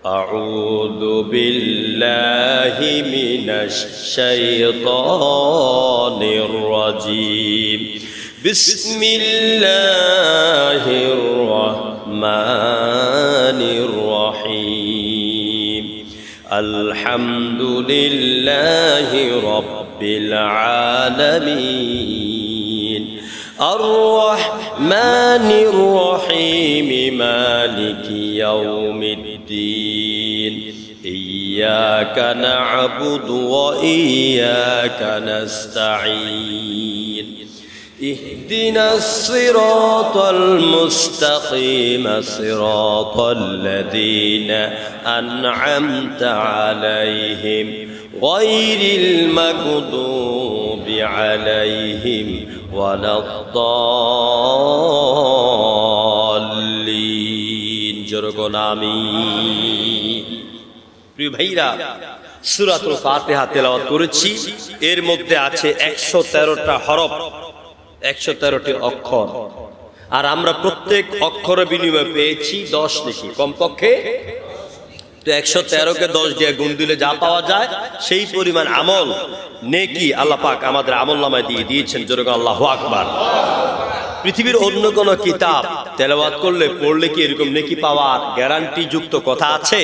أعوذ بالله من الشيطان الرجيم بسم الله الرحمن الرحيم الحمد لله رب العالمين الرحمن الرحيم مالك يوم الدين إياك نعبد وإياك نستعين اهدنا الصراط المستقيم صراط الذين أنعمت عليهم غير المغضوب عليهم ولا الضالين জোরগণ আমিন। প্রিয় ভাইরা, সূরাতুল ফাতিহা তেলাওয়াত করেছি। এর মধ্যে আছে 113টা হরফ, 113টি অক্ষর, আর আমরা প্রত্যেক অক্ষরের বিনিময়ে পেয়েছি 10 নেকি, কমপক্ষে। তো 113কে 10 দিয়ে গুণ দিলে যা পাওয়া যায় সেই পরিমাণ আমল নেকি আল্লাহ পাক আমাদের আমলনামায় দিয়ে দিয়েছেন। জোরে আল্লাহু আকবার। পৃথিবীর অন্য কোন কিতাব তেলাওয়াত করলে পড়লে কি এরকম নেকি পাওয়ার গ্যারান্টি যুক্ত কথা আছে?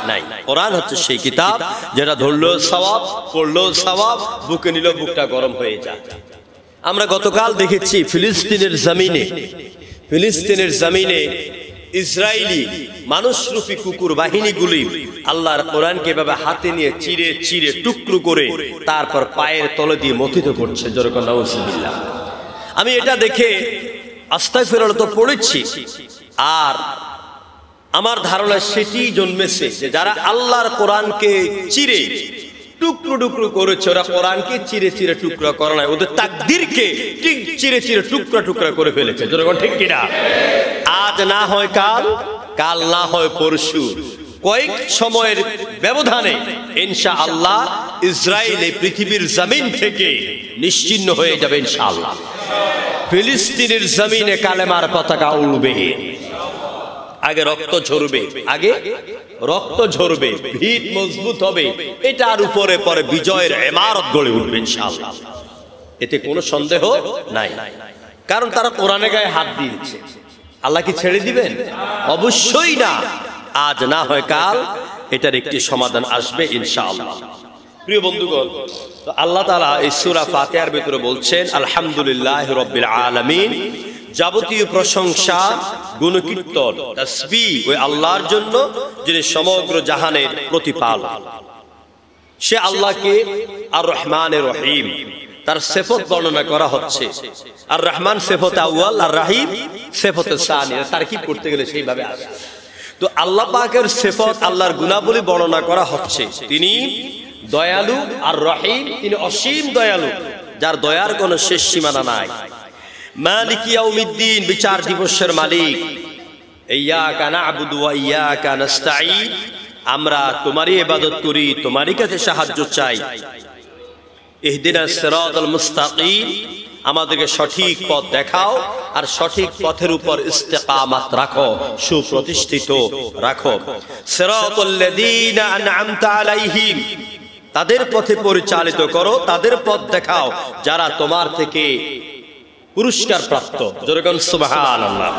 নাই। কোরআন হচ্ছে সেই কিতাব যেটা ধরলেও সওয়াব, পড়লেও সওয়াব, বুকে নিলেও বুকটা গরম হয়ে যায়। আমরা গতকাল দেখেছি ফিলিস্তিনের জমিনে ইসরায়েলি মানুষরূপী কুকুর বাহিনীগুলি আল্লাহর কোরআনকে এভাবে হাতে নিয়ে চিরে চিরে টুকরো করে তারপর পায়ের তলে দিয়ে মথিত করছে। জোরে বলেন নাউজুবিল্লাহ। আমি এটা দেখে আস্তাগফিরুল্লাহ তো পড়েছি, আর আমার ধারণা সেটি জন্মেছে যে যারা আল্লাহর কোরআনকে চিরে টুকরো টুকরো করেছে, ওরা কোরআনকে চিরে চিরে টুকরা করে নাই, ওদের তাকদীরকে ঠিক চিরে চিরে টুকরা টুকরা করে ফেলেছে। জোরে ঠিক কিনা? আজ না হয় কাল, কাল না হয় পরশু, কয়েক সময়ের ব্যবধানে ইনশাআল্লাহ ইসরায়েল এই পৃথিবীর জমিন থেকে নিশ্চিহ্ন হয়ে যাবে ইনশাআল্লাহ। ফিলিস্তিনের জমিনে কালেমার পতাকা উড়বে, আগে রক্ত ঝরবে, ভিত মজবুত হবে, এটার উপরে পরে বিজয়ের ইমারত গড়ে উঠবে ইনশাআল্লাহ। এতে কোনো সন্দেহ নাই, কারণ তারা কোরআনের গায়ে হাত দিয়েছে। আল্লাহ কি ছেড়ে দিবেন? অবশ্যই না। আজ না হয় কাল এটার একটি সমাধান আসবে ইনশাআল্লাহ। প্রিয় বন্ধুগণ, তো আল্লাহ তাআলা এই সূরা ফাতিহার ভিতরে বলছেন আলহামদুলিল্লাহি রাব্বিল আলামিন, যাবতীয় প্রশংসা, গুণকীর্তন, তাসবিহ ওই আল্লাহর জন্য যিনি সমগ্র জাহানের প্রতিপালক। সে আল্লাহকে আর রহমানের রহিম, তার সিফত বর্ণনা করা হচ্ছে। আর রহমান সিফত আউয়াল, আর রহিম সিফত সানি, তারকিব করতে গেলে সেইভাবে আসে। তো আল্লাহ পাকের সিফত, আল্লাহর গুণাবলী বর্ণনা করা হচ্ছে। তিনি দয়ালু, আর রহিম তিনি অসীম দয়ালু, যার দয়ার কোনো শেষ সীমানা নাই। মালিক ইয়াউমিদ্দিন, বিচার দিবসের মালিক। ইয়্যাকা না'বুদু ওয়া ইয়্যাকা নাস্তাঈন, আমরা তোমারই ইবাদত করি, তোমারই কাছে সাহায্য চাই। ইহদিনাস সিরাতাল মুস্তাকিম, আমাদেরকে সঠিক পথ দেখাও, আর সঠিক পথের উপর ইস্তিকামাত রাখো, সুপ্রতিষ্ঠিত রাখো। সিরাতাল্লাযীনা আন'আমতা আলাইহিম, তাদের পথে পরিচালিত করো, তাদের পথ দেখাও যারা তোমার থেকে পুরস্কার প্রাপ্ত। জোরে বলেন সুবহানাল্লাহ।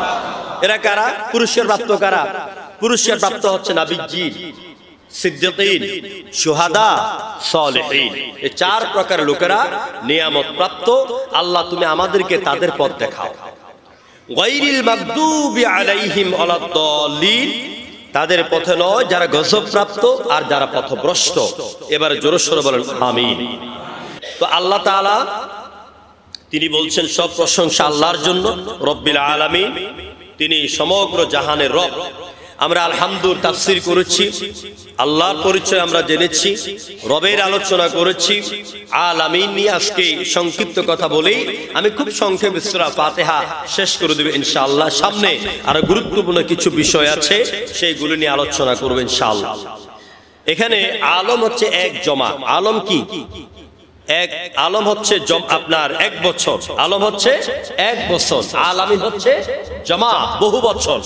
এরা কারা? পুরস্কার প্রাপ্ত কারা? পুরস্কার প্রাপ্ত হচ্ছে নবীজি, সিদ্দিকিন, শুহাদা, সালেহিন। এই 4 প্রকার লোকেরা নিয়ামত প্রাপ্ত। আল্লাহ তুমি আমাদেরকে তাদের পথ দেখাও। গায়রিল মাগদুবি আলাইহিম ওয়ালাদ-দাল্লিন, তাদের পথে নয় যারা গজব প্রাপ্ত আর যারা পথভ্রষ্ট। এবারে জোরে সোরে বলেন আমিন। তো আল্লাহ তাআলা তিনি বলছেন সব প্রশংসা আল্লাহর জন্য, রব্বিল আলামিন, তিনি সমগ্র জাহানের রব। আমরা আলহামদুলিল্লাহ তাফসীর করেছি, আল্লাহর পরিচয় আমরা জেনেছি, রবের আলোচনা করেছি, আলামিন নিয়ে আজকে সংক্ষিপ্ত কথা বলেই আমি খুব সংক্ষেপে সূরা ফাতিহা শেষ করে দেব ইনশাআল্লাহ। সামনে আরো গুরুত্বপূর্ণ কিছু বিষয় আছে, সেইগুলো নিয়ে আলোচনা করব ইনশাআল্লাহ। এখানে আলম হচ্ছে এক জমা। আলম কি? এক আলম হচ্ছে আপনার 1 বছর, আলম হচ্ছে 1 বছর, আলামিন হচ্ছে জমা বহু বছর।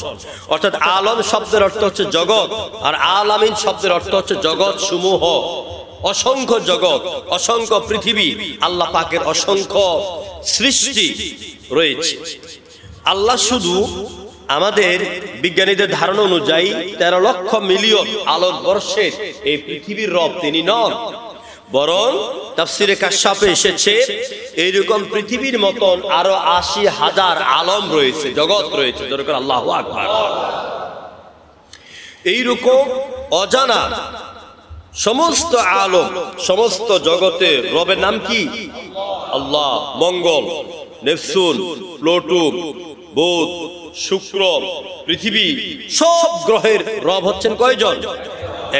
অর্থাৎ আলম শব্দের অর্থ হচ্ছে জগৎ, আর আলামিন শব্দের অর্থ হচ্ছে জগৎ সমূহ, অসংখ্য জগৎ, অসংখ্য পৃথিবী, আল্লাহ পাকের অসংখ্য সৃষ্টি রয়েছে। আল্লাহ শুধু আমাদের বিজ্ঞানীদের ধারণা অনুযায়ী 13 লক্ষ মিলিয়ন আলোকবর্ষের এই পৃথিবীর রব তিনি নন, বরং তাফসিরে কাশফে এসেছে এইরকম পৃথিবীর মতন আরো 80,000 আলম রয়েছে, জগৎ রয়েছে। দরকার আল্লাহু আকবার। এইরকম অজানা সমস্ত আলম, সমস্ত জগতের রবের নাম কি? আল্লাহ। মঙ্গল, নেপচুন, প্লুটো, বুধ, শুক্র, পৃথিবী, সব গ্রহের রব হচ্ছেন কয়জন?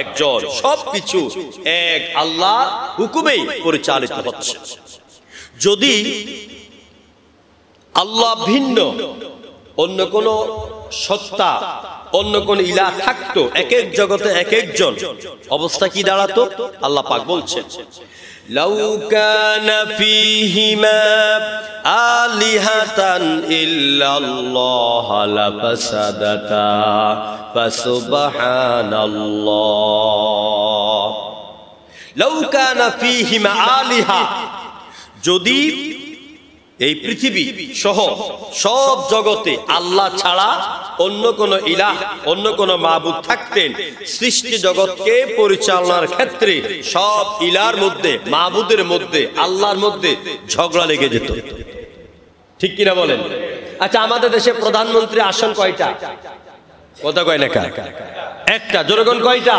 একজন। সবকিছু এক আল্লাহ হুকুমেই পরিচালিত হচ্ছে। যদি আল্লাহ ভিন্ন অন্য কোন সত্তা, অন্য কোন ইলাহ থাকতো, এক এক জগতে এক একজন, অবস্থা কি দাঁড়াতো? আল্লাহ পাক বলছেন, লাউ কানা ফীহিমা আলিহাতান ইল্লাল্লাহ লাফাসাদাতা ফাসুবহানাল্লাহ। লাউ কানা ফীহিমা আলিহা, যদি এই পৃথিবী সহ সব জগতে আল্লাহ ছাড়া অন্য কোন ইলাহ, অন্য কোন মাবুদ থাকতেন, সৃষ্টি জগৎকে পরিচালনার ক্ষেত্রে সব ইলার মধ্যে, মাবুদের মধ্যে, আল্লাহর মধ্যে ঝগড়া লেগে যেত। ঠিক কিনা বলেন? আচ্ছা, আমাদের দেশে প্রধানমন্ত্রী আসন কয়টা? কথা কয় না? একটা। জনগণ কয়টা?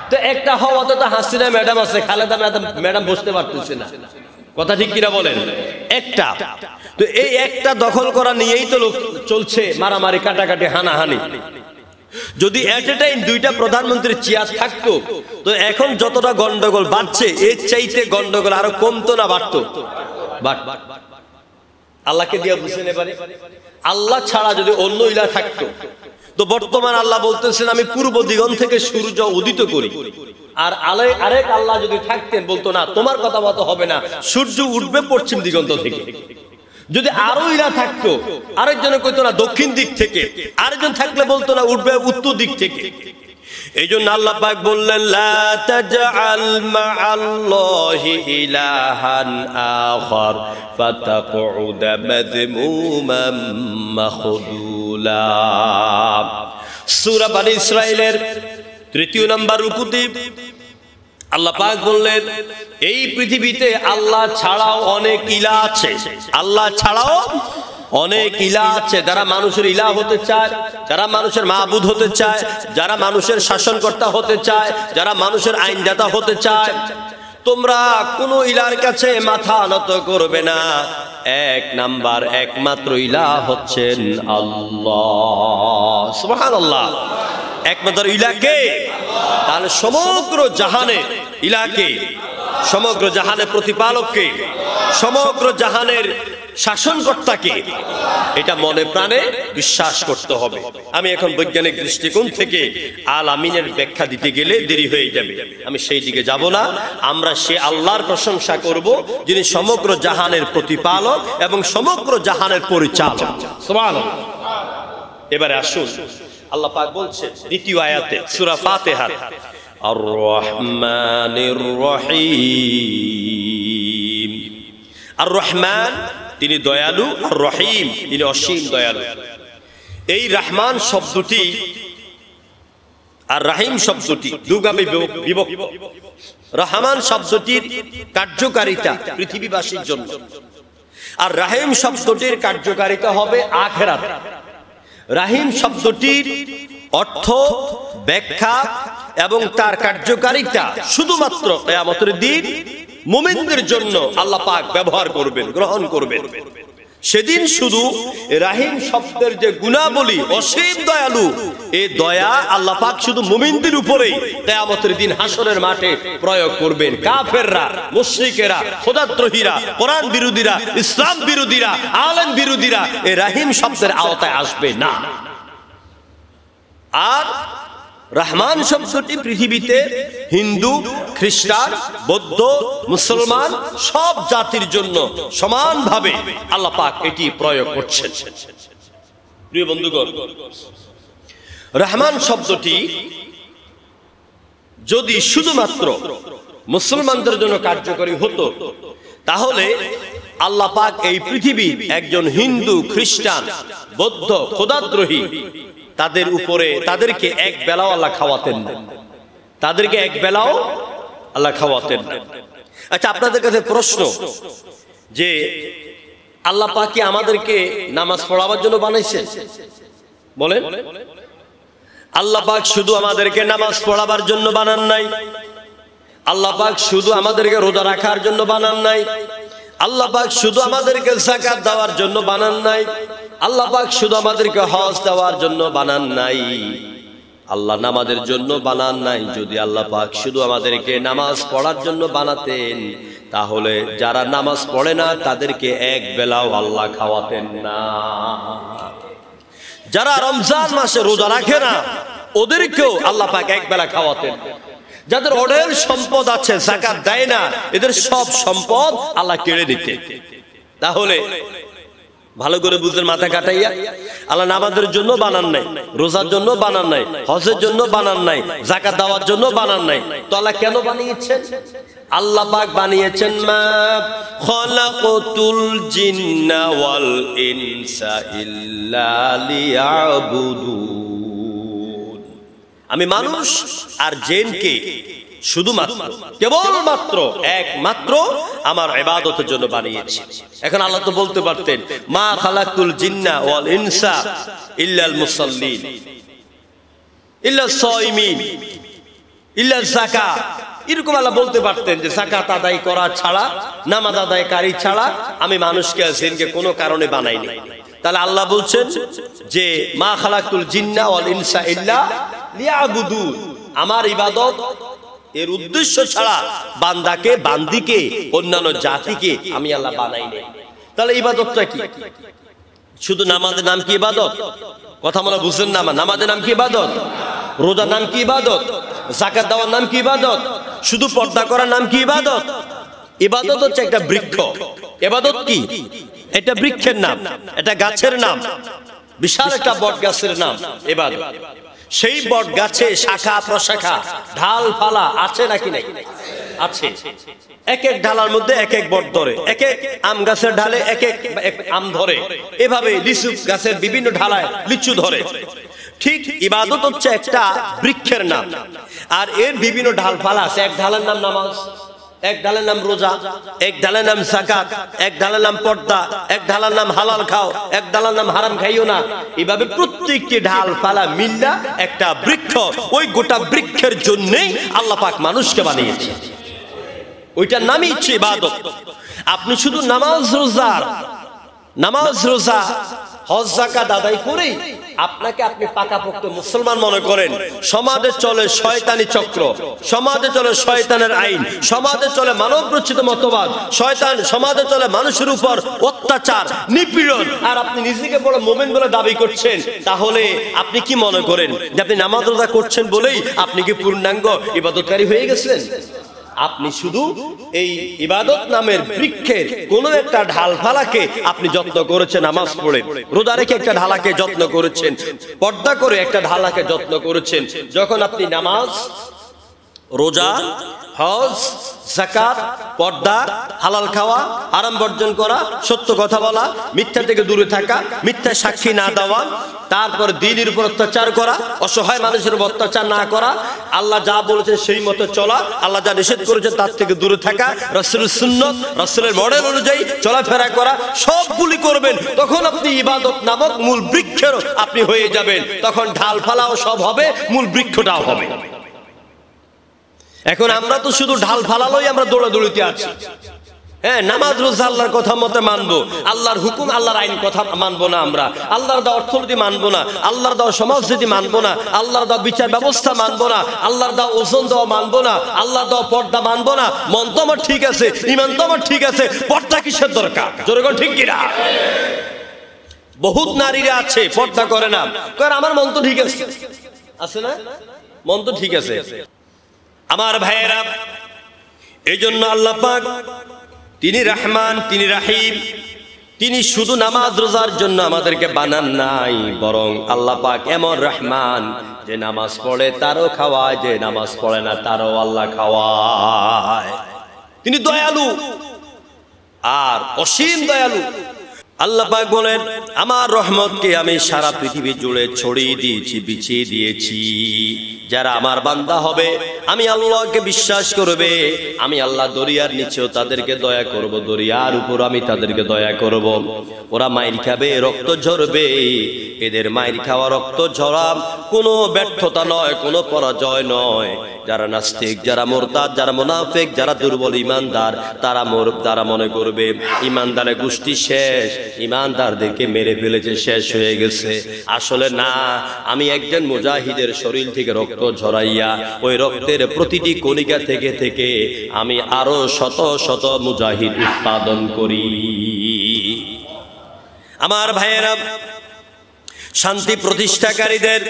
তো একটা হওয়া তো হাসিনা ম্যাডাম আছে, খালেদা ম্যাডাম বসতে পারতেছে না। কথা ঠিক কিনা বলেন? একটা। তো এই একটা দখল করা নিয়েই তো লোক চলছে, মারামারি, কাটাকাটি, হানাহানি। যদি এট এ টাইম 2টা প্রধানমন্ত্রীর চেয়ার থাকতো, তো এখন যতটা গন্ডগোল বাড়ছে এর চাইতে গন্ডগোল আরো কমতো না বাড়তো? আল্লাহকে দিয়ে বুঝে নেবারে। আল্লাহ ছাড়া যদি অন্য ইলাহ থাকতো, তো বর্তমান আল্লাহ বলতেছেন আমি পূর্ব দিগন্ত থেকে সূর্য উদিত করি, আর আরেক আল্লাহ যদি থাকতেন বলতো না, তোমার কথা মতো হবে না, সূর্য উঠবে পশ্চিম দিগন্ত থেকে। যদি আরো ইলাহ থাকতো, আরেকজনে কইতো না দক্ষিণ দিক থেকে, আরেকজন থাকলে বলতো না উঠবে উত্তর দিক থেকে। এইজন্য আল্লাহ পাক বললেন, লা তাজআল মা'আল্লাহি ইলাহান আখার ফাতাকউদা মাযমুমান মাখদুলা। সূরা বনী ইসরাঈলের 3 নম্বর রুকুতে আল্লাহ পাক বললেন, এই পৃথিবীতে আল্লাহ ছাড়াও অনেক ইলাহ আছে, আল্লাহ ছাড়াও অনেক ইলাহ আছে, যারা মানুষের ইলাহ হতে চায়, যারা মানুষের মাবুদ হতে চায়, যারা মানুষের শাসনকর্তা হতে চায়, যারা মানুষের আইনদাতা হতে চায়। তোমরা কোন ইলাহর কাছে মাথা নত করবে না। 1 নাম্বার একমাত্র ইলাহ হচ্ছেন আল্লাহ। সুবহানাল্লাহ। একমাত্র ইলাহ কে? তাহলে সমগ্র জাহানের ইলাহ কে? সমগ্র জাহানের প্রতিপালক কে? সমগ্র জাহানের শাসনকর্তাকে। এটা মনে প্রাণে বিশ্বাস করতে হবে। আমি এখন বৈজ্ঞানিক দৃষ্টিকোণ থেকে আল আমিনের ব্যাখ্যা দিতে গেলে দেরি হয়ে যাবে, আমি সেই দিকে যাব না। আমরা সে আল্লাহর প্রশংসা করব যিনি সমগ্র জাহানের প্রতিপালক এবং সমগ্র জাহানের পরিচালক। সুবহানাল্লাহ। এবারে আসুন, আল্লাহ পাক বলছেন দ্বিতীয় আয়াতে সূরা ফাতিহা, আর রহমানির রহিম। আর রহমান তিনি দয়ালু, আর রহিম তিনি অসীম দয়ালু। এই রহমান শব্দটি আর রাহিম শব্দটি দুভাবে বিভক্ত। রহমান শব্দটির কার্যকারিতা পৃথিবীবাসীর জন্য, আর রাহিম শব্দটির কার্যকারিতা হবে আখিরাত। রাহিম শব্দটির অর্থ, ব্যাখ্যা এবং তার কার্যকারিতা শুধুমাত্র কিয়ামতের দিন মুমিনদের জন্য আল্লাহ পাক ব্যবহার করবেন, গ্রহণ করবেন। সেদিন শুধু রাহিম শব্দের যে গুণাবলী, অসীম দয়ালু, এই দয়া আল্লাহ পাক শুধু মুমিনদের উপরেই কিয়ামতের দিন হাসরের মাঠে প্রয়োগ করবেন। কাফেররা, মুশরিকেরা, খোদাদ্রোহীরা, কোরআন বিরোধীরা, ইসলাম বিরোধীরা, আলেম বিরোধীরা এই রাহিম শব্দের আওতায় আসবে না। আর রহমান শব্দটি পৃথিবীতে হিন্দু, খ্রিস্টান, বৌদ্ধ, মুসলমান সব জাতির জন্য সমানভাবে আল্লাহ পাক এটি প্রয়োগ করছেন। প্রিয় বন্ধুগণ, রহমান শব্দটি যদি শুধুমাত্র মুসলমানদের জন্য কার্যকরী হতো, তাহলে আল্লাহ পাক এই পৃথিবীর একজন হিন্দু, খ্রিস্টান, বৌদ্ধ, খোদাদ্রোহী তাদের উপরে তাদেরকে এক বেলাও আল্লাহ খাওয়াতেন না, তাদেরকে এক বেলাও আল্লাহ খাওয়াতেন না। আচ্ছা, আপনাদের কাছে প্রশ্ন, যে আল্লাহ পাক কি আমাদেরকে নামাজ পড়াবার জন্য বানাইছেন? বলেন। আল্লাহ পাক শুধু আমাদেরকে নামাজ পড়াবার জন্য বানান নাই, আল্লাহ পাক শুধু আমাদেরকে রোজা রাখার জন্য বানান নাই, আল্লাহ পাক শুধু আমাদেরকে যাকাত দেওয়ার জন্য বানান নাই, আল্লাহ পাক শুধু আমাদেরকে হজ দেওয়ার জন্য বানান নাই, আল্লাহ নামাজের জন্য বানান নাই। যদি আল্লাহ পাক শুধু আমাদেরকে নামাজ পড়ার জন্য বানাতেন, তাহলে যারা নামাজ পড়ে না তাদেরকে এক বেলাও আল্লাহ খাওয়াতেন না। যারা রমজান মাসে রোজা রাখে না ওদেরকেও আল্লাহ পাক এক বেলা খাওয়াতেন। যাদের অঢেল সম্পদ আছে, যাকাত দেয় না, এদের সব সম্পদ আল্লাহ কেড়ে নিতেন। তাহলে ভালো করে বুঝেন, মাথা কাটাইয়া, আল্লাহ নামাজের জন্য বানান নাই, রোজার জন্য বানান নাই, হজের জন্য বানান নাই, যাকাত দেওয়ার জন্য বানান নাই। তো আল্লাহ কেন বানিয়েছেন? আল্লাহ পাক বানিয়েছেন, মা খালাকাতুল জিন্না ওয়াল ইনসা ইল্লা লিয়াবুদুন। আমি মানুষ আর জিনকে শুধুমাত্র, কেবলমাত্র, একমাত্র আমার ইবাদতের জন্য বানিয়েছি। এখন আল্লাহ তো বলতে পারতেন, মা খালাকাতুল জিন্না ওয়াল ইনসা ইল্লাল মুসাল্লিন ইল্লাস সাইমিন ইল্লাজ যাকাত। এরকম আল্লাহ বলতে পারতেন যে যাকাত আদায় করা ছাড়া, নামাজ আদায়কারী ছাড়া আমি মানুষকে আর জিনকে কোনো কারণে বানাইনি। তাহলে আল্লাহ বলছেন যে মা খালাকাতুল জিন্না ওয়াল ইনসা ইল্লা লিয়াবুদুন, আমার ইবাদত এর উদ্দেশ্য ছাড়া বান্দাকে, বান্দিকে, অন্যান্য জাতিকে আমি আল্লাহ বানাইনি। তাহলে ইবাদতটা কি? শুধু নামাজের নাম কি ইবাদত? কথা বলা বুঝছেন না? নামাজের নাম কি ইবাদত? রোজার নাম কি ইবাদত? যাকাত দেওয়ার নাম কি ইবাদত? শুধু পর্দা করার নাম কি ইবাদত? ইবাদত হচ্ছে একটা বৃক্ষ। ইবাদত কি? এটা বৃক্ষের নাম, এটা গাছের নাম, বিশাল একটা বট গাছের নাম ইবাদত। সেই বট গাছে শাখা প্রশাখা, ঢাল ফালা আছে নাকি নাই? আছে। এক এক ঢালার মধ্যে এক এক বট ধরে, এক এক আম গাছের ঢালে এক এক আম ধরে, এভাবে লিচু গাছের বিভিন্ন ঢালায় লিচু ধরে। ঠিক ইবাদত হচ্ছে একটা বৃক্ষের নাম, আর এর বিভিন্ন ঢাল ফালা আছে। এক ঢালের নাম নামাজ, এক ঢালের নাম রোজা, এক ঢালের নাম যাকাত, এক ঢালের নাম পর্দা, এক ঢালের নাম হালাল খাও, এক ঢালের নাম হারাম খাইও না। এভাবে প্রত্যেকটি ঢাল ফালা মিল্লা একটা বৃক্ষ। ওই গোটা বৃক্ষের জন্যই আল্লাহ পাক মানুষকে বানিয়েছে। ওইটার নামই হচ্ছে ইবাদত। আপনি শুধু নামাজ রোজা হজ যাকাত আদায় করেই আপনাকে আপনি পাকাপোক্ত মুসলমান মনে করেন, সমাজে চলে শয়তানি চক্র, সমাজে চলে শয়তানের আইন, সমাজে চলে মানব রচিত মতবাদ, শয়তান সমাজে চলে মানুষের উপর অত্যাচার, নিপীড়ন, আর আপনি নিজেকে বড় মুমিন বলে দাবি করছেন, তাহলে আপনি কি মনে করেন যে আপনি নামাজ রোজা করছেন বলেই আপনি কি পূর্ণাঙ্গ ইবাদতকারী হয়ে গেছেন? আপনি শুধু এই ইবাদত নামের বৃক্ষের কোন একটা ঢাল ফালাকে আপনি যত্ন করেছেন, নামাজ পড়ে, রোজা রেখে একটা ঢালাকে যত্ন করেছেন, পর্দা করে একটা ঢালাকে যত্ন করেছেন। যখন আপনি নামাজ, রোজা, হজ, যাকাত, পর্দা, হালাল খাওয়া, হারাম বর্জন করা, সত্য কথা বলা, মিথ্যা থেকে দূরে থাকা, মিথ্যা সাক্ষী না দেওয়া, তারপর দ্বীনের উপর অত্যাচার করা, অসহায় মানুষের উপর অত্যাচার না করা, আল্লাহ যা বলেছেন সেই মতো চলা, আল্লাহ যা নিষেধ করেছেন তার থেকে দূরে থাকা, রাসূলের সুন্নাত, রাসূলের মডেল অনুযায়ী চলাফেরা করা, সবগুলি করবেন। তখন আপনি ইবাদত নামক মূল বৃক্ষের আপনি হয়ে যাবেন। তখন ঢাল ফালাও সব হবে, মূল বৃক্ষটাও হবে। এখন আমরা তো শুধু ঢাল ফালালোই আমরা দৌড়াদৌড়িতে আছি। হ্যাঁ, নামাজ রোজা আল্লাহর কথা মতে মানবো, আল্লাহর হুকুম আল্লাহর আইন কথা মানবো না, আমরা আল্লাহর দেওয়া অর্থনীতি মানবো না, আল্লাহর দেওয়া সমাজনীতি মানবো না, আল্লাহর দেওয়া বিচার ব্যবস্থা মানবো না, আল্লাহর দেওয়া ওজন দেওয়া মানবো না, আল্লাহর দেওয়া পর্দা মানবো না। মন তো আমার ঠিক আছে, ইমান তো আমার ঠিক আছে, পর্দা কিসের দরকার? জোরে কোন ঠিক কিনা? বহুত নারীরা আছে পর্দা করে না, কারণ আমার মন তো ঠিক আছে, আছে না? মন তো ঠিক আছে। আমার ভাইয়েরা, এই জন্য আল্লাহ পাক তিনি রহমান, তিনি রাহিম। তিনি শুধু নামাজ রোজার জন্য আমাদেরকে বানান নাই, বরং আল্লাহ পাক এমন রহমান যে নামাজ পড়ে তারও খাওয়ায়, যে নামাজ পড়ে না তারও আল্লাহ খাওয়ায়। তিনি দয়ালু আর অসীম দয়ালু। আল্লাহ পাক বলেন, আমার রহমতকে আমি সারা পৃথিবী জুড়ে ছড়িয়ে দিয়েছি, বিছিয়ে দিয়েছি। যারা আমার বান্দা হবে, আমি আল্লাহকে বিশ্বাস করবে, আমি আল্লাহ দরিয়ার নিচেও তাদেরকে দয়া করব, দরিয়ার উপর আমি তাদেরকে দয়া করব। ওরা মাইর খাবে, রক্ত ঝরবে, এদের মাইর খাওয়া রক্ত ঝরা কোনো ব্যর্থতা নয়, কোনো পরাজয় নয়। যারা নাস্তিক, যারা মুরতাদ, যারা মুনাফিক, যারা দুর্বল ইমানদার, তারা মনে করবে ইমানদারের গোষ্ঠী শেষ, ইমানদারদেরকে মেরে ফেলেছে, শেষ হয়ে গেছে। আসলে না, আমি একজন মুজাহিদের শরীর থেকে রক্ত ঝরাইয়া ওই রক্তের প্রতিটি কণিকা থেকে থেকে আমি আরো শত শত মুজাহিদ উৎপাদন করি। আমার ভাইয়েরা, শান্তি প্রতিষ্ঠাকারীদের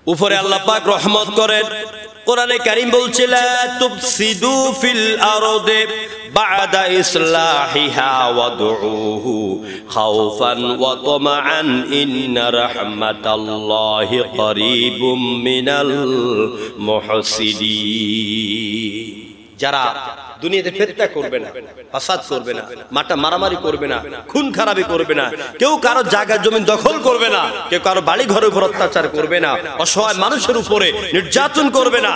উপরে আল্লাহ পাক রহমত করেন। কোরআনে কারীম বলছে, লা তুফসিদু ফিল আরদি বা'দা ইসলাহিহা ওয়াদউহু খাউফান ওয়া তামাআন ইন্না রাহমাতাল্লাহি করিবুম মিনাল মুহসিনিন। যারা দুনিয়াতে ফিতনা করবে না, ফাসাদ করবে না, মারামারি করবে না, খুন খারাপি করবে না, কেউ কারো জায়গা জমি দখল করবে না, কেউ কারো বাড়ি ঘরের উপর অত্যাচার করবে না, অসহায় মানুষের উপরে নির্যাতন করবে না,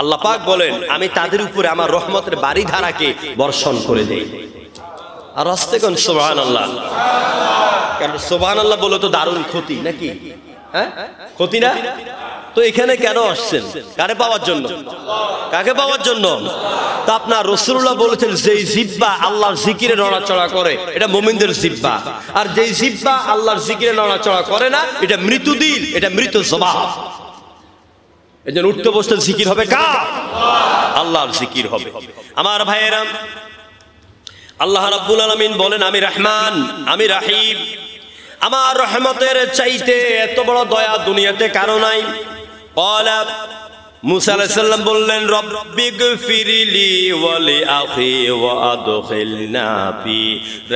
আল্লাহ পাক বলেন আমি তাদের উপরে আমার রহমতের বাড়ি ধারাকে বর্ষণ করে দেই। আর আস্তে কোন সুবহানাল্লাহ, কারণ সুবহানাল্লাহ বলে তো দারুণ ক্ষতি নাকি? হ্যাঁ, ক্ষতি না? তো এখানে কেন আসছেন? কারে পাওয়ার জন্য? কাকে পাওয়ার জন্য? তা আপনার রাসূলুল্লাহ বলেছেন, যেই জিহ্বা আল্লাহর জিকিরে নড়াচড়া করে এটা মুমিনদের জিহ্বা, আর যেই জিহ্বা আল্লাহর জিকিরে নড়াচড়া করে না এটা মৃত দিল, এটা মৃত জবান। এজন্য উঠতে বসতে জিকির হবে কার? আল্লাহর জিকির হবে। আমার ভাইয়েরা, আল্লাহ রাব্বুল আলামিন বলেন আমি রহমান, আমি রাহিম। আমার রহমতের চাইতে এত বড় দয়া দুনিয়াতে কারো নাই। ক্বালা, মুসা আলাইহিস সালাম বললেন, রব্বিগফিরলি ওয়া লিআখি ওয়া আদখিলনা ফি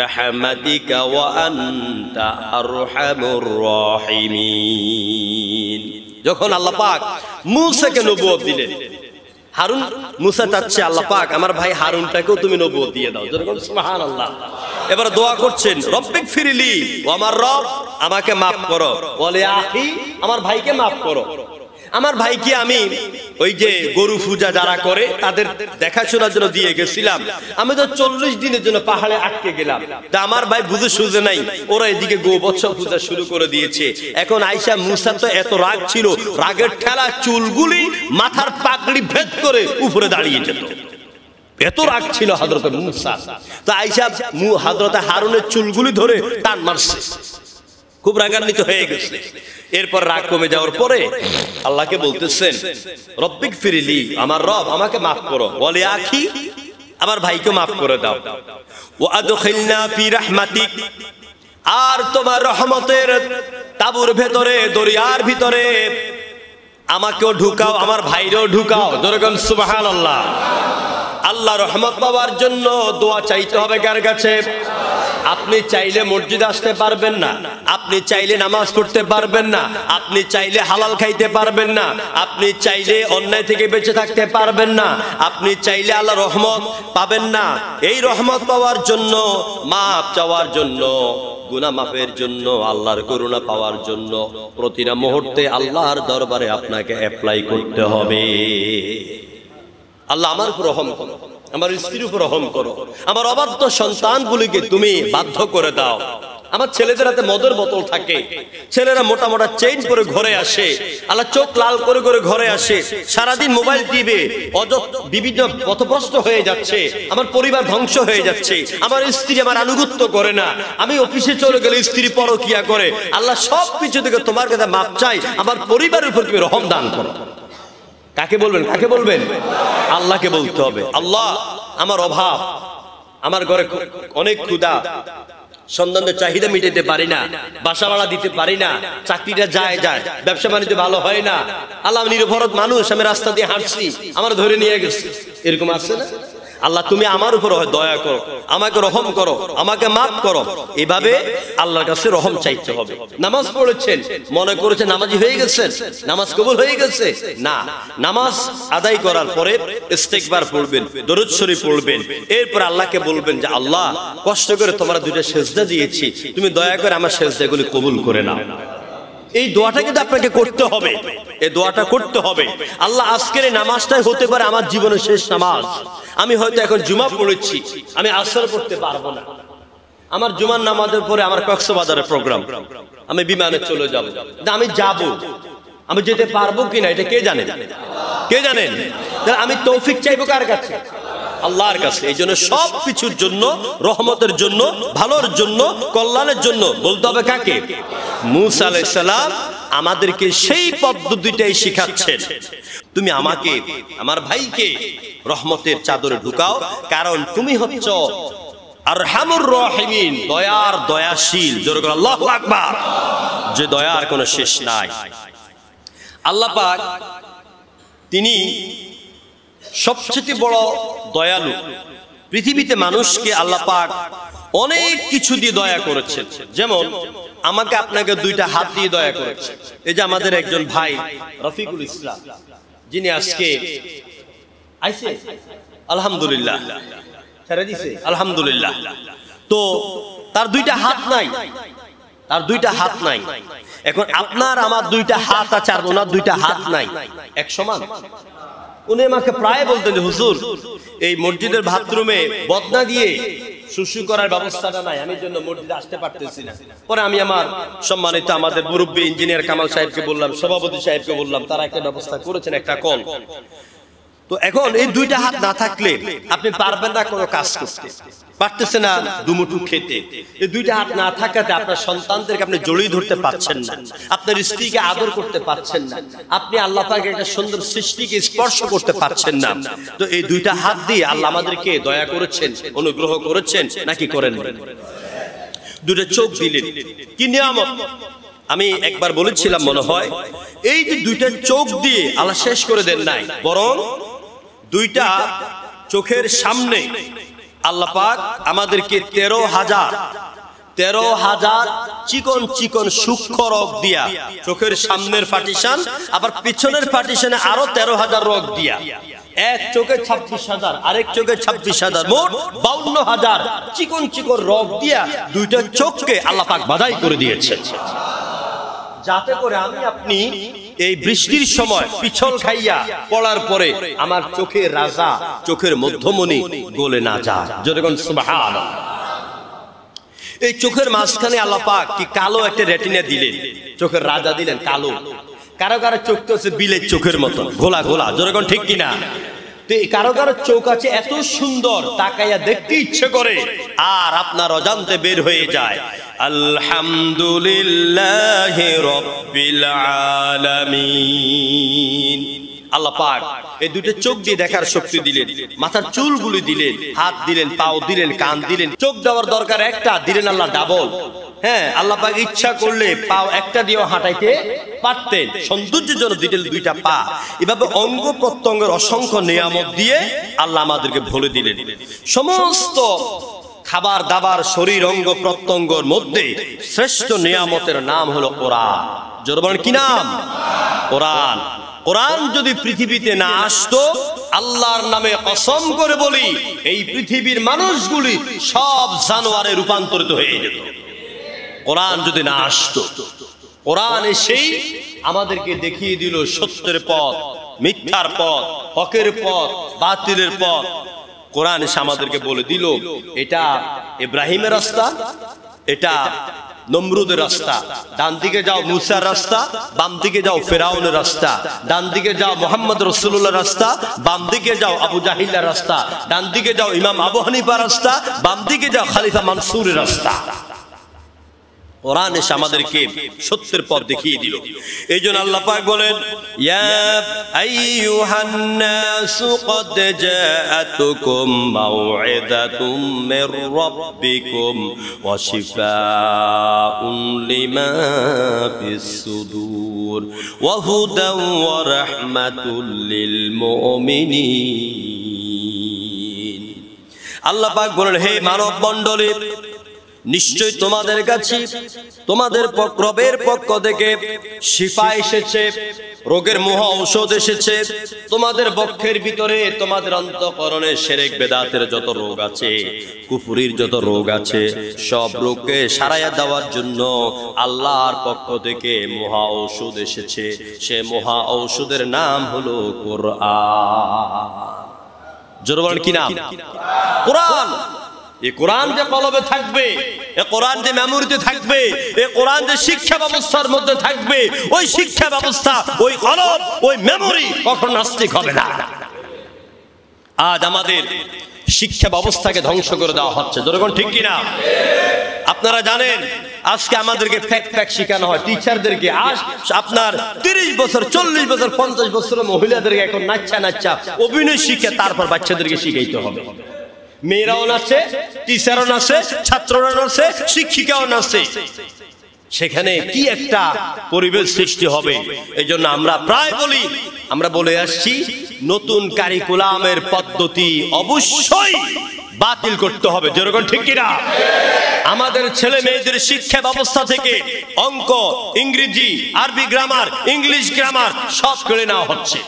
রাহমাতিকা ওয়া আনতা আরহামুর রাহিমিন। যখন আল্লাহ পাক মুসাকে নবুয়ত দিলেন, হারুন, মুসা চাচ্ছে আল্লাহ পাক আমার ভাই হারুনটাকেও তুমি নবুয়ত দিয়ে দাও। যেরকম সুবহানাল্লাহ। এবার দোয়া করছেন, রব্বিগফিরলি, ও আমার রব আমাকে maaf করো, ওয়া লিআখি, আমার ভাইকে maaf করো। আমার ভাইকে আমি ওই যে গরু পূজা যারা করে তাদের দেখাশোনার জন্য দিয়ে গেছিলাম, আমি তো 40 দিনের জন্য পাহাড়ে আটকে গেলাম। তা আমার ভাই বুঝে সুঝে নাই, ওরা এদিকে গোবৎস পূজা শুরু করে দিয়েছে। এখন আয়েশা, মুসা তো এত রাগ ছিল, রাগের ঠেলা চুলগুলি মাথার পাগড়ি ভেদ করে উপরে দাঁড়িয়ে যেত, এত রাগ ছিল হযরত মুসা। তো আয়েশা হযরত হারুনের চুলগুলি ধরে টান মারছে, খুব রাগান্বিত হয়ে গেছে। এরপর রাগ কমে যাওয়ার পরে আল্লাহকে বলতেছেন, রব্বিগফিরলি, আমার রব আমাকে maaf করো, ওয়া লিআখি, আমার ভাইকে maaf করে দাও, ওয়া আদখিলনা ফি রাহমাতিক, আর তোমার রহমতের তাবুর ভেতরে, দরিয়ার ভিতরে আমাকেও ঢুকাও, আমার ভাইরেও ঢুকাও। যেরকম সুবহানাল্লাহ। আল্লাহ রহমত পাওয়ার জন্য দোয়া চাইতে হবে কার কাছে? আপনি চাইলে মসজিদে আসতে পারবেন না, আপনি চাইলে নামাজ পড়তে পারবেন না, আপনি চাইলে হালাল খাইতে পারবেন না, আপনি চাইলে অন্যায় থেকে বেঁচে থাকতে পারবেন না, আপনি চাইলে আল্লাহর রহমত পাবেন না। এই রহমত পাওয়ার জন্য, মাফ চাওয়ার জন্য, গুনাহ মাফের জন্য, আল্লাহর করুণা পাওয়ার জন্য প্রতিটা মুহূর্তে আল্লাহর দরবারে আপনাকে অ্যাপ্লাই করতে হবে। আল্লাহ আমার উপর রহম করো, আমার স্ত্রীর উপর রহম করো, আমার অবাধ্য সন্তানগুলিকে তুমি বাধ্য করে দাও। আমার ছেলেদের হাতে মদের বোতল থাকে, ছেলেরা মোটা মোটা চেইন পরে ঘরে আসে, আল্লাহ চোখ লাল করে করে ঘরে আসে, সারাদিন মোবাইল টিপে বিভিন্ন পথভ্রষ্ট হয়ে যাচ্ছে, আমার পরিবার ধ্বংস হয়ে যাচ্ছে, আমার স্ত্রী আমার আনুগত্য করে না, আমি অফিসে চলে গেলে স্ত্রী পরকিয়া করে। আল্লাহ সব কিছু থেকে তোমার কাছে মাপ চাই, আমার পরিবারের উপর তুমি রহম দান করো। কাকে বলবেন? কাকে বলবেন? আল্লাহকে বলতে হবে। আল্লাহ আমার অভাব, আমার ঘরে অনেক ক্ষুধা, সন্তানদের চাহিদা মিটাতে পারি না, বাসা ভাড়া দিতে পারি না, চাকরিটা যায়, ব্যবসা বাণিজ্য ভালো হয় না, আল্লাহ নিরভরত মানুষ, আমি রাস্তা দিয়ে হাঁটছি, আমার ধরে নিয়ে গেছে, এরকম আছে না? আল্লাহ তুমি আমার উপর দয়া করো, আমাকে রহম করো, আমাকে মাফ করো, এভাবে আল্লাহর কাছে রহম চাইতে হবে। নামাজ পড়েছেন, মনে করেছেন নামাজি হয়ে গেছেন, নামাজ কবুল হয়ে গেছে না, নামাজ আদায় করার পরে ইস্তেগফার পড়বেন, দরুদ শরীফ পড়বেন, এরপর আল্লাহকে বলবেন যে আল্লাহ কষ্ট করে তোমার দুইটা সেজদা দিয়েছি, তুমি দয়া করে আমার সেজদাগুলি কবুল করে নাও। এই দোয়াটা কিন্তু আপনাকে করতে হবে, এই দোয়াটা করতে হবে। আল্লাহ আজকের এই নামাজটাই হতে পারে আমার জীবনের শেষ নামাজ। আমি হয়তো এখন জুমা পড়েছি, আমি আসর পড়তে পারবো না, আমার জুমার নামাজের পরে আমার কক্সবাজারের প্রোগ্রাম, আমি বিমানে চলে যাব, আমি যাব, আমি যেতে পারবো কিনা এটা কে জানেন? কে জানেন? আমি তৌফিক চাইবো কার কাছে? আল্লাহর কাছে। এই জন্য সব কিছুর জন্য, রহমতের জন্য, ভালোর জন্য, কল্যাণের জন্য বলতে হবে কাকে? মূসা আলাইহিস সালাম আমাদেরকে সেই পদ্ধতিটাই শিখাচ্ছেন, তুমি আমাকে, আমার ভাইকে রহমতের চাদরে ঢুকাও, কারণ তুমি হচ্ছ আরহামুর রাহিমিন, দয়ার দয়াশীল। জোরে করে আল্লাহু আকবার। যে দয়ার কোনো শেষ নাই। আল্লাহ পাক তিনি সবচেয়ে বড় দয়ালু। পৃথিবীতে মানুষকে আল্লাহ পাক অনেক কিছু দিয়ে দয়া করেছেন। যেমন আমাকে আপনাকে দুইটা হাত দিয়ে দয়া করেছে। এই যে আমাদের একজন ভাই রফিকুল ইসলাম, যিনি আজকে আইছে, আলহামদুলিল্লাহ ছেড়ে দিছে, আলহামদুলিল্লাহ। তো তার দুইটা হাত নাই, তার দুইটা হাত নাই। এখন আপনার আমার দুইটা হাত আছে, আর ওনার দুইটা হাত নাই, এক সমান? উনি আমাকে প্রায় বলতেন, হুজুর এই মসজিদের বাথরুমে বদনা দিয়ে সুসু করার ব্যবস্থাটা নাই, আমি জন্য মসজিদে আসতে পারতেছি না। পরে আমি আমার সম্মানিত আমাদের মুরব্বী ইঞ্জিনিয়ার কামাল সাহেবকে বললাম, সভাপতি সাহেবকে বললাম, তারা একটা ব্যবস্থা করেছেন, একটা কল। তো এখন এই দুইটা হাত না থাকলে আপনি পারবেন না কোনো কাজ করতে, পারতেছে না দুমুঠু খেতে। এই দুইটা হাত না থাকাতে আপনার সন্তানদেরকে আপনি জড়িয়ে ধরতে পারছেন না, আপনার স্ত্রীকে আদর করতে পারছেন না, আপনি আল্লাহ পাকের একটা সুন্দর সৃষ্টিকে স্পর্শ করতে পারছেন না। তো এই দুইটা হাত দিয়ে আল্লাহ আমাদেরকে দয়া করেছেন, অনুগ্রহ করেছেন নাকি করেন? দুটো চোখ দিলেন, কি নিয়ামত! আমি একবার বলেছিলাম মনে হয়, এই যে দুইটা চোখ দিয়ে আল্লাহ শেষ করে দেন নাই, বরং দুইটা চোখের সামনে আল্লাহ পাক আমাদেরকে 13,000 চিকন চিকন সূক্ষ্ম রগ দিয়া, চোখের সামনের পার্টিশন, আবার পিছনের পার্টিশনে আরো 13,000 রগ দিয়া, এক চোখে 26,000, আরেক চোখে 26,000, মোট 52,000 চিকন চিকন রগ দিয়া দুইটা চোখকে আল্লাহ পাক বাঁধাই করে দিয়েছে, যাতে করে আমি আপনি এই বৃষ্টির সময় পিছল খাইয়া পড়ার পরে আমার চোখের রাজা, চোখের মধ্যমণি গলে না যায়। যেরকম সুবহানাল্লাহ। এই চোখের মাঝখানে আল্লাহ পাক কি কালো একটা রেটিনা দিলেন, চোখের রাজা দিলেন কালো। কারো কারো চোখ তো হচ্ছে বিলের চোখের মতো ঘোলা ঘোলা, যেরকম ঠিক কিনা? কারো কারো চোখ আছে এত সুন্দর, তাকাইয়া দেখতে ইচ্ছে করে, আর আপনার অজান্তে বের হয়ে যায় আলহামদুলিল্লাহি রাব্বিল আলামিন। আল্লাহ পাক এই দুটো চোখ দিয়ে দেখার শক্তি দিলেন, মাথার চুলগুলি দিলেন, হাত দিলেন, পাও দিলেন, কান দিলেন। চোখ দেওয়ার দরকার একটা, দিলেন আল্লাহ ডাবল। হ্যাঁ, আল্লাহ পাক ইচ্ছা করলে পাও একটা দিয়েও হাঁটাইতে পারতেন, সৌন্দর্যের জন্য দিলেন দুইটা পা। এভাবে অঙ্গ প্রত্যঙ্গের অসংখ্য নিয়ামত দিয়ে আল্লাহ আমাদেরকে ভরে দিলেন। সমস্ত খাবার দাবার, শরীর অঙ্গ প্রত্যঙ্গের মধ্যে শ্রেষ্ঠ নিয়ামতের নাম হলো কোরআন। জোরে বলেন কি নাম? কোরআন। কোরআন যদি পৃথিবীতে না আসতো, আল্লাহর নামে কসম করে বলি, এই পৃথিবীর মানুষগুলি সব জানোয়ারে রূপান্তরিত হয়ে যেত। কোরআন যদি না আসতো, কোরআন এসেই আমাদেরকে দেখিয়ে দিল সত্যের পথ, মিথ্যার পথ, হকের পথ, বাতিলের পথ। কোরআন এসে আমাদেরকে বলে দিল, এটা ইব্রাহিমের রাস্তা, এটা নমরুদের রাস্তা, ডান দিকে যাও মুসার রাস্তা, বাম দিকে যাও ফেরাউনের রাস্তা, ডান দিকে যাও মুহাম্মদ রাসূলুল্লাহর রাস্তা, বাম দিকে যাও আবু জাহিলের রাস্তা, ডান দিকে যাও ইমাম আবু হানিফার রাস্তা, বাম দিকে যাও খলিফা মানসুরের রাস্তা। কোরআন এসে আমাদেরকে সত্যের পথ দেখিয়ে দিল। এই জন্য আল্লাহ পাক বলেন, ইয়া আইয়ুহান নাসু ক্বাদ জাআতুকুম মাউইযাতুম মির রাব্বিকুম ওয়া শিফাউন লিমা ফিস সুদুর ওয়া হুদাও ওয়া রাহমাতুল লিল মুমিনিন। আল্লাহ পাক বলেন, হে মানব মণ্ডলী, নিশ্চয় তোমাদের কাছে তোমাদের রবের পক্ষ থেকে শিফা এসেছে, রোগের মহা ঔষধ এসেছে। তোমাদের বক্ষের ভিতরে, তোমাদের অন্তঃকরণে শিরক বেদাতের যত রোগ আছে, কুফরির যত রোগ আছে, সব রোগকে সারাইয়া দেওয়ার জন্য আল্লাহর পক্ষ থেকে মহা ঔষধ এসেছে। সে মহা ঔষধের নাম হলো কোরআন। জোরে বলেন কি নাম? কোরআন। এই কোরআন যে কলবে থাকবে, এ কোরআন যে মেমোরিতে থাকবে, এ কোরআন যে শিক্ষা ব্যবস্থার মধ্যে থাকবে, ওই শিক্ষা ব্যবস্থা, ওই কলব, ওই মেমোরি কখনো নাস্তিক হবে না। আজ আমাদের শিক্ষা ব্যবস্থাকে ধ্বংস করে দেওয়া হচ্ছে। জনগণ ঠিক কিনা? আপনারা জানেন আজকে আমাদেরকে ফ্যাক শেখানো হয় টিচারদেরকে। আজ আপনার 30 বছর, 40 বছর, 50 বছরের মহিলাদেরকে এখন নাচ্চা অভিনয় শিখে তারপর বাচ্চাদেরকে শিখাইতে হবে। মেয়েরাও নাচে, টিচারও নাচে, ছাত্ররা নাচে, শিক্ষিকাও নাচে। সেখানে কি একটা পরিবেশ সৃষ্টি হবে। এই জন্য আমরা প্রায় বলি, আমরা বলে আসছি, নতুন কারিকুলামের পদ্ধতি অবশ্যই বাতিল করতে হবে। যেরকম ঠিক কিনা? আমাদের ছেলে মেয়েদের শিক্ষা ব্যবস্থা থেকে অঙ্ক, ইংরেজি, আরবি গ্রামার, ইংলিশ গ্রামার সব করে নেওয়া হচ্ছে।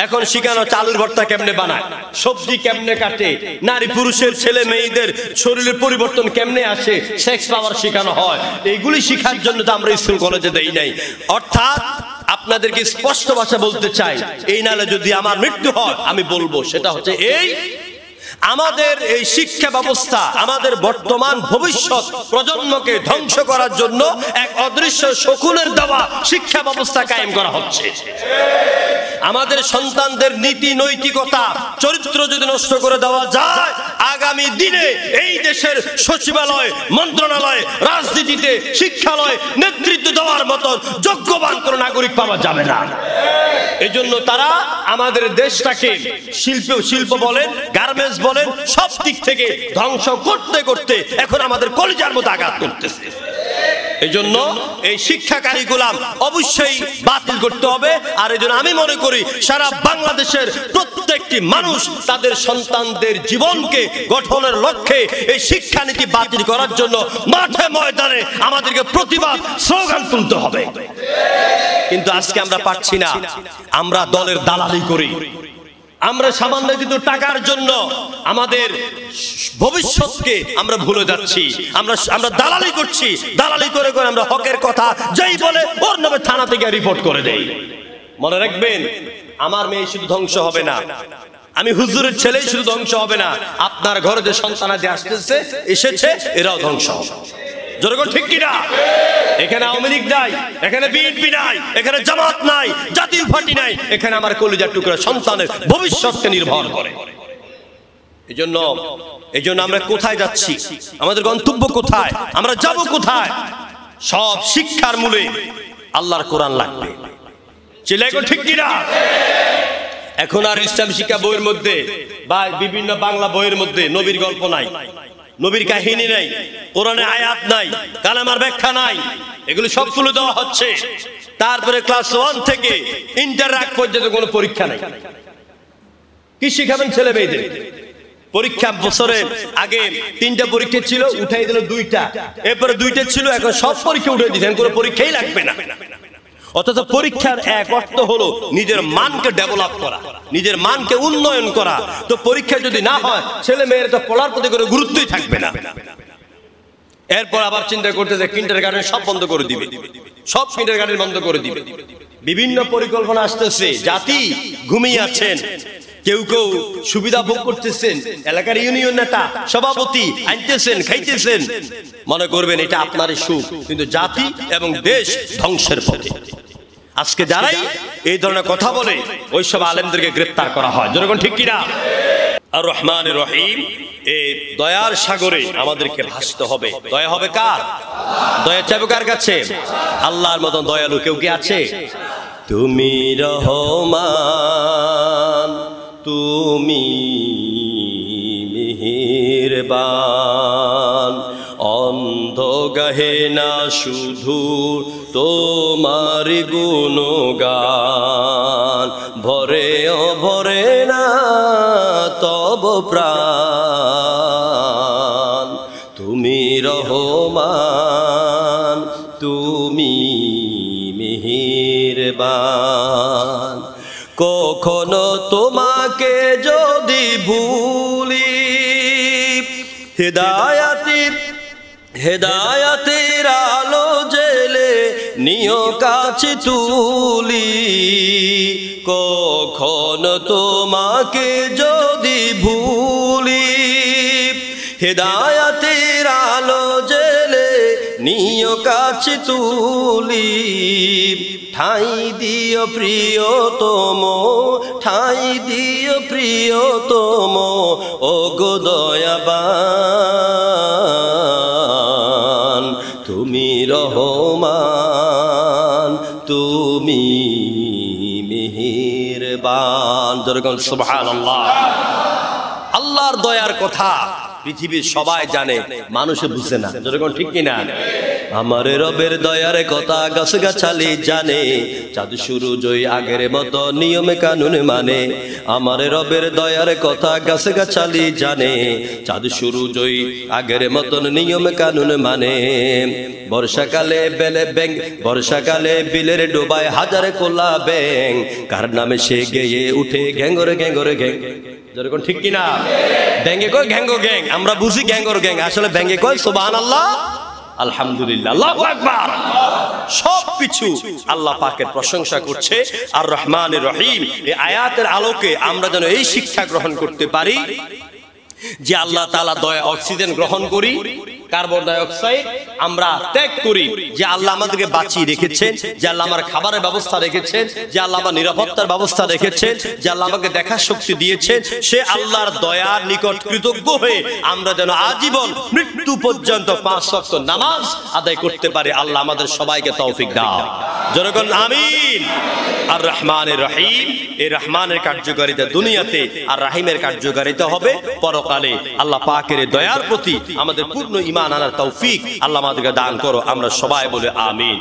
এখন শিখানো চালুর ভর্তা কেমনে বানায়, সবজি কেমনে কাটে, নারী পুরুষের ছেলে মেয়েদের শরীরের পরিবর্তন কেমনে আসে, সেক্স পাওয়ার শেখানো হয়। এইগুলি শিখার জন্য তো আমরা স্কুল কলেজে দেই নাই। অর্থাৎ আপনাদেরকে স্পষ্ট ভাষা বলতে চাই, এই নালে যদি আমার মৃত্যু হয় আমি বলবো, সেটা হচ্ছে এই, আমাদের এই শিক্ষা ব্যবস্থা আমাদের বর্তমান ভবিষ্যৎ প্রজন্মকে ধ্বংস করার জন্য এক অদৃশ্য শকুনের দেওয়া শিক্ষা ব্যবস্থা কায়েম করা হচ্ছে। আমাদের সন্তানদের নীতি নৈতিকতা চরিত্র যদি নষ্ট করে দেওয়া যায়, আগামী দিনে এই দেশের সচিবালয়, মন্ত্রণালয়, রাজনীতিতে, শিক্ষালয় নেতৃত্ব দেওয়ার মতন যোগ্যবান কোন নাগরিক পাওয়া যাবে না। এই জন্য তারা আমাদের দেশটাকে শিল্প বলেন, গার্মেন্টস বলেন, সব দিক থেকে ধ্বংস করতে করতে এখন আমাদের কলিজার মধ্যে আঘাত করতেছে। এই জন্য এই শিক্ষা কারিকুলাম অবশ্যই বাতিল করতে হবে। আর এই জন্য আমি মনে করি সারা বাংলাদেশের প্রত্যেকটি মানুষ তাদের সন্তানদের জীবনকে গঠনের লক্ষ্যে এই শিক্ষানীতি বাতিল করার জন্য মাঠে ময়দানে আমাদেরকে প্রতিবাদ স্লোগান তুলতে হবে। কিন্তু আজকে আমরা পাচ্ছি না। আমরা দলের দালালি করি, আমরা সামান্য কিছু টাকার জন্য আমাদের ভবিষ্যৎকে আমরা ভুলে যাচ্ছি। আমরা দালালি করছি, দালালি করে করে আমরা হকের কথা যেই বলে ওর নামে থানা থেকে রিপোর্ট করে দেই। মনে রাখবেন, আমার মেয়ে শুধু ধ্বংস হবে না, আমি হুজুরের ছেলেই শুধু ধ্বংস হবে না, আপনার ঘরে যে সন্তানাদি আসতেছে এসেছে এরাও ধ্বংস হবে। জনগণ ঠিক কিনা? এখানে আওয়ামী লীগ নাই, এখানে বিএনপি নাই, এখানে জামাত নাই, জাতীয় পার্টি নাই, এখানে আমার কলিজার টুকরা সন্তানের ভবিষ্যৎকে নির্ভর করে। এই জন্য আমরা কোথায় যাচ্ছি, আমাদের গন্তব্য কোথায়, আমরা যাব কোথায়, সব শিক্ষার মূলে আল্লাহর কোরআন লাগবে। চিল্লাইগো ঠিক কিনা? এখন আর ইসলাম শিক্ষা বইয়ের মধ্যে বা বিভিন্ন বাংলা বইয়ের মধ্যে নবীর গল্প নাই, নবীর কাহিনী নাই, কোরআনে আয়াত নাই, কালেমার ব্যাখ্যা নাই, এগুলো সব তুলে দেওয়া হচ্ছে। তারপরে ক্লাস 1 থেকে ইন্টার আগ পর্যন্ত কোনো পরীক্ষা নাই। কি শিখাবেন ছেলে মেয়েদের? পরীক্ষা বছরে আগে 3টা পরীক্ষা ছিল, উঠাই দিল 2টা, এরপরে 2টা ছিল, এখন সব পরীক্ষা উঠে দিয়েছেন, কোনো পরীক্ষাই লাগবে না। অথচ পরীক্ষার এক অর্থ হলো নিজের মানকে ডেভেলপ করা, নিজের মানকে উন্নয়ন করা। তো পরীক্ষা যদি না হয়, ছেলে মেয়েরা তো পড়ার প্রতি কোনো গুরুত্বই থাকবে না। এরপর আবার চিন্তা করতে যে কিন্ডারগার্টেন সব বন্ধ করে দিবে, সব কিন্ডারগার্টেন বন্ধ করে দিবে। বিভিন্ন পরিকল্পনা আসতেছে, জাতি ঘুমিয়ে আছেন, কেউ কেউ সুবিধা ভোগ করতেছেন, এলাকার ইউনিয়ন নেতা, সভাপতি আনতেছেন, খাইতেছেন, মনে করবেন এটা আপনারই সুখ, কিন্তু জাতি এবং দেশ ধ্বংসের পথে। আজকে যারাই এই ধরনের কথা বলে ওইসব আলেমদেরকে গ্রেফতার করা হয়। জনগণ ঠিক কিনা? আর রহমানির রহিম, এই দয়ার সাগরে আমাদেরকে ভাসতে হবে। দয়া হবে কার? দয়া চাইবে কার কাছে? আল্লাহর মতন দয়ালু কেউ কি আছে? তুমি রহমান, তুমি মেহেরবান, অন্ধ গাহে না শুধু তোমার গুণগান, ভরে ভরে না তব প্রাণ। তুমি রহমান, তুমি মেহেরবান, কখনো তোমাকে যদি ভুলি, হেদায়াতের আলো জেলে নিও কাছে তুলি। কখনো তোমাকে যদি ভুলি, হেদায়াতের আলো জেলে নিও কাছে তুলি। ঠাই দিও প্রিয়তম, ঠাই দিও প্রিয়তম, ও গো দয়াবান। তুমি রহমান, তুমি মেহেরবান। যেরকম সুবহানাল্লাহ। আল্লাহর দয়ার কথা পৃথিবীর সবাই জানে, মানুষে বুঝে না। যেরকম ঠিক কিনা? আমার রবের দয়ার কথা গাছ গাছালি জানে, চাঁদ সূরজ ওই আগের মতো নিয়মে কানুন মানে। আমার রবের দয়ার কথা গাছ গাছালি জানে, চাঁদ সূরজ ওই আগের মতন নিয়মে কানুন মানে। বর্ষাকালে বেলে ব্যাং, বর্ষাকালে বিলের ডোবায় হাজারে কোলা ব্যাং, কার নামে সে গেয়ে উঠে ঘ্যাঙ্গরে ঘ্যাঙ্গরে ঘ্যাং। যেরকম ঠিক কিনা? ব্যাঙ্গে কয় ঘ্যাঙ্গো গ্যাং, আমরা বুঝি ঘ্যাঙ্গর গ্যাং, আসলে ব্যাঙ্গে কয় সুবহানাল্লাহ, আলহামদুলিল্লাহ, আল্লাহু আকবার। সবকিছু আল্লাহ পাকের প্রশংসা করছে। আর রহমানির রহিম, এই আয়াতের আলোকে আমরা যেন এই শিক্ষা গ্রহণ করতে পারি যে আল্লাহ তাআলা দয়া, অক্সিজেন গ্রহণ করি, কার্বন ডাই অক্সাইড আমরা ত্যাগ করি, যে আল্লাহ আমাদেরকে বাঁচিয়ে রেখেছেন, যে আল্লাহ আমার খাবারের ব্যবস্থা রেখেছেন, যে আল্লাহ আমার নিরাপত্তার ব্যবস্থা রেখেছেন, যে আল্লাহ আমাকে দেখার শক্তি দিয়েছেন, সে আল্লাহর দয়ার নিকট কৃতজ্ঞ হয়ে আমরা যেন আজীবন মৃত্যু পর্যন্ত 5 ওয়াক্ত নামাজ আদায় করতে পারি। আল্লাহ আমাদের সবাইকে তৌফিক দাও। জনগণ আমিন। আর রহমানির রহিম, এই রহমানের কার্যকারিতা দুনিয়াতে, আর রাহিমের কার্যকারিতা হবে পরকালে। আল্লাহ পাকের দয়ার প্রতি আমাদের পূর্ণ ঈমান আনার তৌফিক আল্লাহ আমাদেরকে দান করো। আমরা সবাই বলে আমিন।